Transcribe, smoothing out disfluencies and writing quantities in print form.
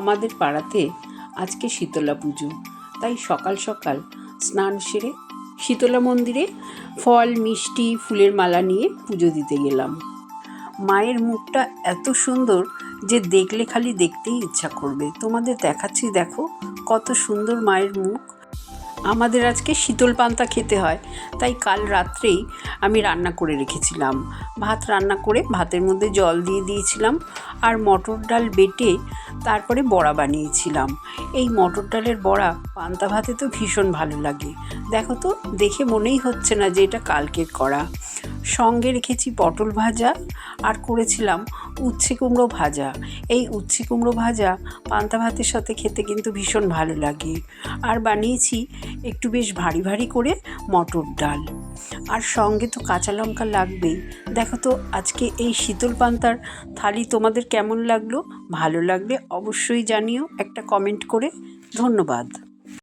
আমাদের পাড়াতে আজকে শীতলা পুজো, তাই সকাল সকাল স্নান সেরে শীতলা মন্দিরে ফল মিষ্টি ফুলের মালা নিয়ে পুজো দিতে গেলাম। মায়ের মুখটা এত সুন্দর যে দেখলে খালি দেখতেই ইচ্ছা করবে। তোমাদের দেখাচ্ছি, দেখো কত সুন্দর মায়ের মুখ। আমাদের আজকে শীতল পান্তা খেতে হয়, তাই কাল রাত্রেই আমি রান্না করে রেখেছিলাম। ভাত রান্না করে ভাতের মধ্যে জল দিয়ে দিয়েছিলাম, আর মটর ডাল বেটে তারপরে বড়া বানিয়েছিলাম। এই মটর ডালের বড়া পান্তা ভাতে তো ভীষণ ভালো লাগে। দেখো তো, দেখে মনেই হচ্ছে না যে এটা কালকের করা। সঙ্গে রেখেছি পটল ভাজা, আর করেছিলাম উচ্ছে কুমড়ো ভাজা। এই উচ্ছে কুমড়ো ভাজা পান্তা ভাতের সাথে খেতে কিন্তু ভীষণ ভালো লাগে। আর বানিয়েছি একটু বেশ ভারী ভারী করে মটর ডাল, আর সঙ্গে তো কাঁচা লঙ্কা লাগবেই। দেখো তো আজকে এই শীতল পান্তার থালি তোমাদের কেমন লাগলো? ভালো লাগলে অবশ্যই জানিও একটা কমেন্ট করে। ধন্যবাদ।